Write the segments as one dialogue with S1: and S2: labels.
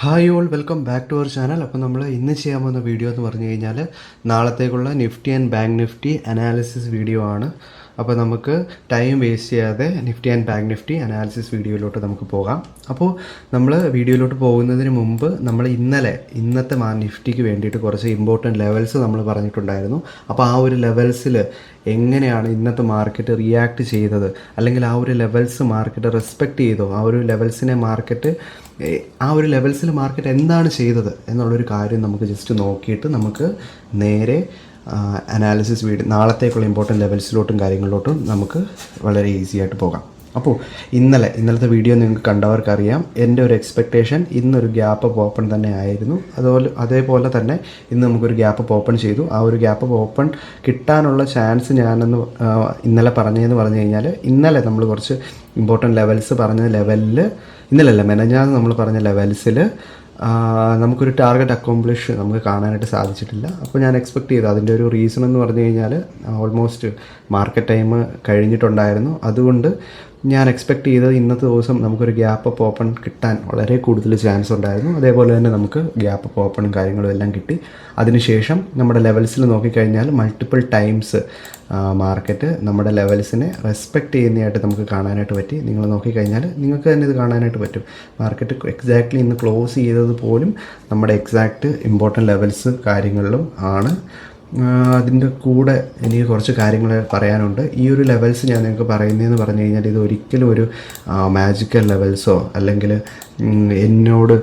S1: Hi all welcome back to our channel. അപ്പോൾ നമ്മൾ ഇന്ന് ചെയ്യാൻ പോകുന്ന വീഡിയോ എന്ന് പറഞ്ഞു കഴിഞ്ഞാൽ നാളത്തേക്കുള്ള Nifty and Bank Nifty analysis video ആണ്. അപ്പോൾ നമുക്ക് ടൈം വേസ്റ്റ് ചെയ്യാതെ Nifty and Bank Nifty analysis വീഡിയോയിലോട്ട് നമുക്ക് പോകാം. അപ്പോൾ നമ്മൾ വീഡിയോയിലോട്ട് പോകുന്നതിന് മുമ്പ് നമ്മൾ ഇന്നത്തെ നിഫ്റ്റിക്ക് വേണ്ടിയിട്ട് കുറച്ച് ഇമ്പോർട്ടൻറ്റ് ലെവൽസ് നമ്മൾ പറഞ്ഞിട്ടുണ്ടായിരുന്നു. അപ്പോൾ ആ ഒരു ലെവൽസിൽ എങ്ങനെയാണ് ഇന്നത്തെ മാർക്കറ്റ് റിയാക്ട് ചെയ്തത്, അല്ലെങ്കിൽ ആ ഒരു ലെവൽസ് മാർക്കറ്റ് റെസ്പെക്റ്റ് ചെയ്തോ, ആ ഒരു ലെവൽസിൽ മാർക്കറ്റ് എന്താണ് ചെയ്തത് എന്നുള്ളൊരു കാര്യം നമുക്ക് ജസ്റ്റ് നോക്കിയിട്ട് നമുക്ക് നേരെ അനാലിസിസ് വീഡിയോ നാളത്തേക്കുള്ള ഇമ്പോർട്ടൻറ്റ് ലെവൽസിലോട്ടും കാര്യങ്ങളിലോട്ടും നമുക്ക് വളരെ ഈസി ആയിട്ട് പോകാം. അപ്പോൾ ഇന്നലത്തെ വീഡിയോ നിങ്ങൾക്ക് കണ്ടവർക്കറിയാം, എൻ്റെ ഒരു എക്സ്പെക്റ്റേഷൻ ഇന്നൊരു ഗ്യാപ്പ് അപ്പ് ഓപ്പൺ തന്നെ ആയിരുന്നു. അതേപോലെ തന്നെ ഇന്ന് നമുക്കൊരു ഗ്യാപ്പ് അപ്പ് ഓപ്പൺ ചെയ്തു. ആ ഒരു ഗ്യാപ്പ് അപ്പ് ഓപ്പൺ കിട്ടാനുള്ള ചാൻസ് ഞാനെന്ന് ഇന്നലെ പറഞ്ഞു കഴിഞ്ഞാൽ, ഇന്നലെ നമ്മൾ കുറച്ച് ഇമ്പോർട്ടൻറ്റ് ലെവൽസ് പറഞ്ഞ ലെവലിൽ, മെനഞ്ഞാന്ന് നമ്മൾ പറഞ്ഞ ലെവൽസിൽ നമുക്കൊരു ടാർഗറ്റ് അക്കോംപ്ലിഷ് നമുക്ക് കാണാനായിട്ട് സാധിച്ചിട്ടില്ല. അപ്പോൾ ഞാൻ എക്സ്പെക്റ്റ് ചെയ്തു, അതിൻ്റെ ഒരു റീസൺ എന്ന് പറഞ്ഞു കഴിഞ്ഞാൽ ഓൾമോസ്റ്റ് മാർക്കറ്റ് ടൈം കഴിഞ്ഞിട്ടുണ്ടായിരുന്നു. അതുകൊണ്ട് ഞാൻ എക്സ്പെക്റ്റ് ചെയ്തത് ഇന്നത്തെ ദിവസം നമുക്കൊരു ഗ്യാപ്പ് അപ്പ് ഓപ്പൺ കിട്ടാൻ വളരെ കൂടുതൽ ചാൻസ് ഉണ്ടായിരുന്നു. അതേപോലെ തന്നെ നമുക്ക് ഗ്യാപ്പ് അപ്പ് ഓപ്പണും കാര്യങ്ങളും എല്ലാം കിട്ടി. അതിനുശേഷം നമ്മുടെ ലെവൽസിൽ നോക്കിക്കഴിഞ്ഞാൽ മൾട്ടിപ്പിൾ ടൈംസ് മാർക്കറ്റ് നമ്മുടെ ലെവൽസിനെ റെസ്പെക്റ്റ് ചെയ്യുന്നതായിട്ട് നമുക്ക് കാണാനായിട്ട് പറ്റി. നിങ്ങൾ നോക്കിക്കഴിഞ്ഞാൽ നിങ്ങൾക്ക് തന്നെ ഇത് കാണാനായിട്ട് പറ്റും. മാർക്കറ്റ് എക്സാക്ട്ലി ഇന്ന് ക്ലോസ് ചെയ്തത് പോലും നമ്മുടെ എക്സാക്റ്റ് ഇമ്പോർട്ടൻറ്റ് ലെവൽസ് കാര്യങ്ങളിലും ആണ്. അതിൻ്റെ കൂടെ എനിക്ക് കുറച്ച് കാര്യങ്ങൾ പറയാനുണ്ട്. ഈ ഒരു ലെവൽസ് ഞാൻ നിങ്ങൾക്ക് പറയുന്നതെന്ന് പറഞ്ഞു കഴിഞ്ഞാൽ ഇത് ഒരിക്കലും ഒരു മാജിക്കൽ ലെവൽസോ, അല്ലെങ്കിൽ എന്നോട്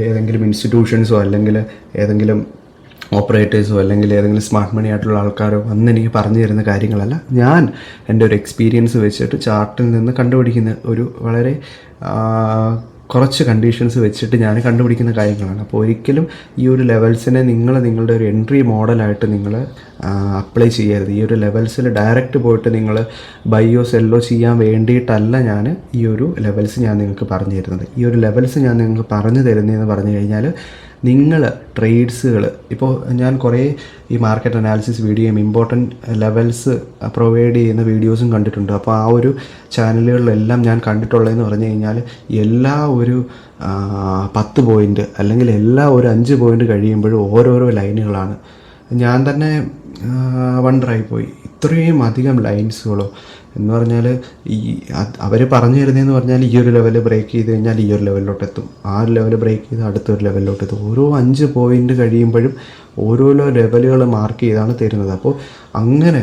S1: ഏതെങ്കിലും ഇൻസ്റ്റിറ്റ്യൂഷൻസോ, അല്ലെങ്കിൽ ഏതെങ്കിലും ഓപ്പറേറ്റേഴ്സോ, അല്ലെങ്കിൽ ഏതെങ്കിലും സ്മാർട്ട് മണി ആയിട്ടുള്ള ആൾക്കാരോ അന്ന് എനിക്ക് പറഞ്ഞു തരുന്ന കാര്യങ്ങളല്ല. ഞാൻ എൻ്റെ ഒരു എക്സ്പീരിയൻസ് വെച്ചിട്ട് ചാർട്ടിൽ നിന്ന് കണ്ടുപിടിക്കുന്ന ഒരു വളരെ കുറച്ച് കണ്ടീഷൻസ് വെച്ചിട്ട് ഞാൻ കണ്ടുപിടിക്കുന്ന കാര്യങ്ങളാണ്. അപ്പോൾ ഒരിക്കലും ഈ ഒരു ലെവൽസിനെ നിങ്ങളുടെ ഒരു എൻട്രി മോഡലായിട്ട് നിങ്ങൾ അപ്ലൈ ചെയ്യരുത്. ഈ ഒരു ലെവൽസിൽ ഡയറക്റ്റ് പോയിട്ട് നിങ്ങൾ ബൈയോ സെല്ലോ ചെയ്യാൻ വേണ്ടിയിട്ടല്ല ഞാൻ ഈ ഒരു ലെവൽസ് ഞാൻ നിങ്ങൾക്ക് പറഞ്ഞു തരുന്നത്. ഈ ഒരു ലെവൽസ് ഞാൻ നിങ്ങൾക്ക് പറഞ്ഞു തരുന്നതെന്ന് പറഞ്ഞു കഴിഞ്ഞാൽ, നിങ്ങൾ ട്രേഡ്സുകൾ, ഇപ്പോൾ ഞാൻ കുറേ ഈ മാർക്കറ്റ് അനാലിസിസ് വീഡിയോയും ഇമ്പോർട്ടൻറ്റ് ലെവൽസ് പ്രൊവൈഡ് ചെയ്യുന്ന വീഡിയോസും കണ്ടിട്ടുണ്ട്. അപ്പോൾ ആ ഒരു ചാനലുകളിലെല്ലാം ഞാൻ കണ്ടിട്ടുള്ളതെന്ന് പറഞ്ഞു കഴിഞ്ഞാൽ, എല്ലാ ഒരു 10 പോയിൻ്റ് അല്ലെങ്കിൽ എല്ലാ ഒരു 5 പോയിൻ്റ് കഴിയുമ്പോഴും ഓരോരോ ലൈനുകളാണ്. ഞാൻ തന്നെ വണ്ടറായിപ്പോയി, ഇത്രയും അധികം ലൈൻസുകളോ എന്ന് പറഞ്ഞാൽ. അവർ പറഞ്ഞു തരുന്നതെന്ന് പറഞ്ഞാൽ, ഈ ഒരു ലെവൽ ബ്രേക്ക് ചെയ്ത് കഴിഞ്ഞാൽ ഈ ഒരു ലെവലിലോട്ട് എത്തും, ആ ഒരു ലെവൽ ബ്രേക്ക് ചെയ്ത് അടുത്തൊരു ലെവലിലോട്ട് എത്തും. ഓരോ 5 പോയിൻ്റ് കഴിയുമ്പോഴും ഓരോരോ ലെവലുകൾ മാർക്ക് ചെയ്താണ് തരുന്നത്. അപ്പോൾ അങ്ങനെ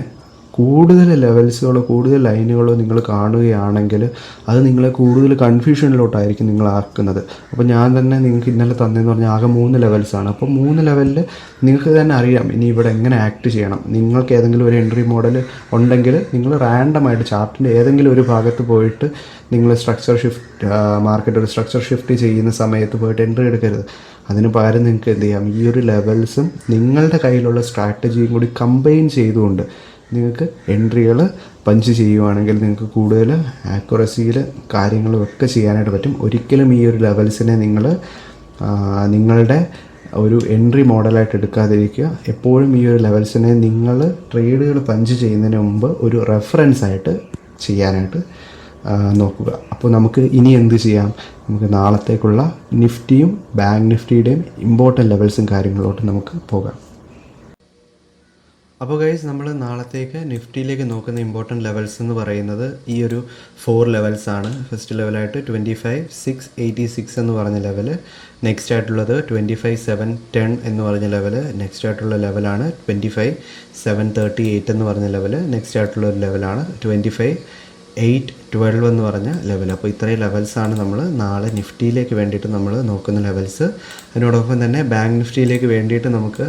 S1: കൂടുതൽ ലെവൽസുകളോ കൂടുതൽ ലൈനുകളോ നിങ്ങൾ കാണുകയാണെങ്കിൽ അത് നിങ്ങളെ കൂടുതൽ കൺഫ്യൂഷനിലോട്ടായിരിക്കും നിങ്ങൾ ആക്കുന്നത്. അപ്പോൾ ഞാൻ തന്നെ നിങ്ങൾക്ക് ഇന്നലെ തന്നതെന്ന് പറഞ്ഞാൽ ആകെ 3 ലെവൽസാണ്. അപ്പോൾ 3 ലെവലിൽ നിങ്ങൾക്ക് തന്നെ അറിയാം ഇനി ഇവിടെ എങ്ങനെ ആക്ട് ചെയ്യണം. നിങ്ങൾക്ക് ഏതെങ്കിലും ഒരു എൻട്രി മോഡൽ ഉണ്ടെങ്കിൽ നിങ്ങൾ റാൻഡമായിട്ട് ചാർട്ടിൻ്റെ ഏതെങ്കിലും ഒരു ഭാഗത്ത് പോയിട്ട് നിങ്ങൾ മാർക്കറ്റ് ഒരു സ്ട്രക്ചർ ഷിഫ്റ്റ് ചെയ്യുന്ന സമയത്ത് പോയിട്ട് എൻട്രി എടുക്കരുത്. അതിന് പകരം നിങ്ങൾക്ക് എന്ത് ചെയ്യാം, ഈ ഒരു ലെവൽസും നിങ്ങളുടെ കയ്യിലുള്ള സ്ട്രാറ്റജിയും കൂടി കമ്പൈൻ ചെയ്തുകൊണ്ട് നിങ്ങൾക്ക് എൻട്രികൾ പഞ്ച് ചെയ്യുവാണെങ്കിൽ നിങ്ങൾക്ക് കൂടുതൽ ആക്യുറസിയിൽ കാര്യങ്ങളൊക്കെ ചെയ്യാനായിട്ട് പറ്റും. ഒരിക്കലും ഈ ഒരു ലെവൽസിനെ നിങ്ങൾ നിങ്ങളുടെ ഒരു എൻട്രി മോഡലായിട്ട് എടുക്കാതിരിക്കുക. എപ്പോഴും ഈ ഒരു ലെവൽസിനെ നിങ്ങൾ ട്രേഡുകൾ പഞ്ച് ചെയ്യുന്നതിന് മുമ്പ് ഒരു റെഫറൻസ് ആയിട്ട് ചെയ്യാനായിട്ട് നോക്കുക. അപ്പോൾ നമുക്ക് ഇനി എന്ത് ചെയ്യാം, നമുക്ക് നാളത്തേക്കുള്ള നിഫ്റ്റിയും ബാങ്ക് നിഫ്റ്റിയുടെയും ഇമ്പോർട്ടൻറ്റ് ലെവൽസും കാര്യങ്ങളിലോട്ട് നമുക്ക് പോകാം. അപ്പോൾ ഗൈസ്, നമ്മൾ നാളത്തേക്ക് നിഫ്റ്റിയിലേക്ക് നോക്കുന്ന ഇമ്പോർട്ടൻറ്റ് ലെവൽസ് എന്ന് പറയുന്നത് ഈ ഒരു 4 ലെവൽസാണ്. ഫസ്റ്റ് ലെവലായിട്ട് 25,686 എന്ന് പറഞ്ഞ ലെവല്, നെക്സ്റ്റ് ആയിട്ടുള്ളത് 25,710 എന്ന് പറഞ്ഞ ലെവല്, നെക്സ്റ്റ് ആയിട്ടുള്ള ലെവലാണ് 25,738 എന്ന് പറഞ്ഞ ലെവല്, നെക്സ്റ്റ് ആയിട്ടുള്ള ഒരു ലെവലാണ് 25,812 എന്ന് പറഞ്ഞ ലെവൽ. അപ്പോൾ ഇത്രയും ലെവൽസാണ് നമ്മൾ നാളെ നിഫ്റ്റിയിലേക്ക് വേണ്ടിയിട്ട് നമ്മൾ നോക്കുന്ന ലെവൽസ്. അതിനോടൊപ്പം തന്നെ ബാങ്ക് നിഫ്റ്റിയിലേക്ക് വേണ്ടിയിട്ട് നമുക്ക്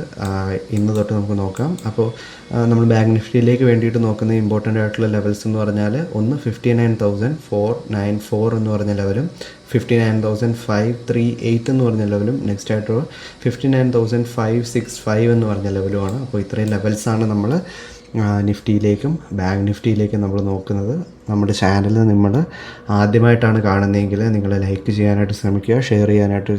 S1: ഇന്ന് തൊട്ട് നമുക്ക് നോക്കാം. അപ്പോൾ നമ്മൾ ബാങ്ക് നിഫ്റ്റിയിലേക്ക് വേണ്ടിയിട്ട് നോക്കുന്ന ഇമ്പോർട്ടൻ്റ് ആയിട്ടുള്ള ലെവൽസ് എന്ന് പറഞ്ഞാൽ, ഒന്ന് 59,494 എന്ന് പറഞ്ഞ ലെവലും, 59,538 എന്ന് പറഞ്ഞ ലെവലും, നെക്സ്റ്റ് ആയിട്ട് 59,565 എന്ന് പറഞ്ഞ ലെവലുമാണ്. അപ്പോൾ ഇത്രയും ലെവൽസാണ് നമ്മൾ നിഫ്റ്റിയിലേക്കും ബാങ്ക് നിഫ്റ്റിയിലേക്കും നമ്മൾ നോക്കുന്നത്. നമ്മുടെ ചാനൽ നമ്മൾ ആദ്യമായിട്ടാണ് കാണുന്നതെങ്കിൽ നിങ്ങൾ ലൈക്ക് ചെയ്യാനായിട്ട് ശ്രമിക്കുക, ഷെയർ ചെയ്യാനായിട്ട്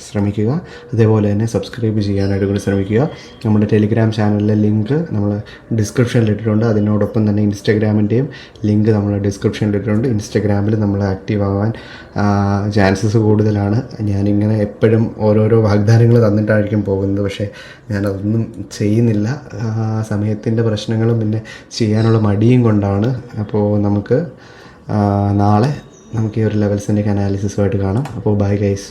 S1: ശ്രമിക്കുക, അതേപോലെ തന്നെ സബ്സ്ക്രൈബ് ചെയ്യാനായിട്ട് കൂടി ശ്രമിക്കുക. നമ്മുടെ ടെലിഗ്രാം ചാനലിലെ ലിങ്ക് നമ്മൾ ഡിസ്ക്രിപ്ഷനിൽ ഇട്ടിട്ടുണ്ട്. അതിനോടൊപ്പം തന്നെ ഇൻസ്റ്റഗ്രാമിൻ്റെയും ലിങ്ക് നമ്മൾ ഡിസ്ക്രിപ്ഷനിൽ ഇട്ടിട്ടുണ്ട്. ഇൻസ്റ്റഗ്രാമിൽ നമ്മൾ ആക്റ്റീവ് ആവാൻ ചാൻസസ് കൂടുതലാണ്. ഞാനിങ്ങനെ എപ്പോഴും ഓരോരോ വാഗ്ദാനങ്ങൾ തന്നിട്ടായിരിക്കും പോകുന്നത്, പക്ഷേ ഞാനതൊന്നും ചെയ്യുന്നില്ല. സമയത്തിൻ്റെ പ്രശ്നങ്ങളും പിന്നെ ചെയ്യാനുള്ള മടിയും കൊണ്ടാണ്. അപ്പോൾ നമുക്ക് നാളെ നമുക്ക് ഈ ഒരു ലെവൽസിൻ്റെയൊക്കെ അനാലിസിസുമായിട്ട് കാണാം. അപ്പോൾ ബൈ ഗൈസ്.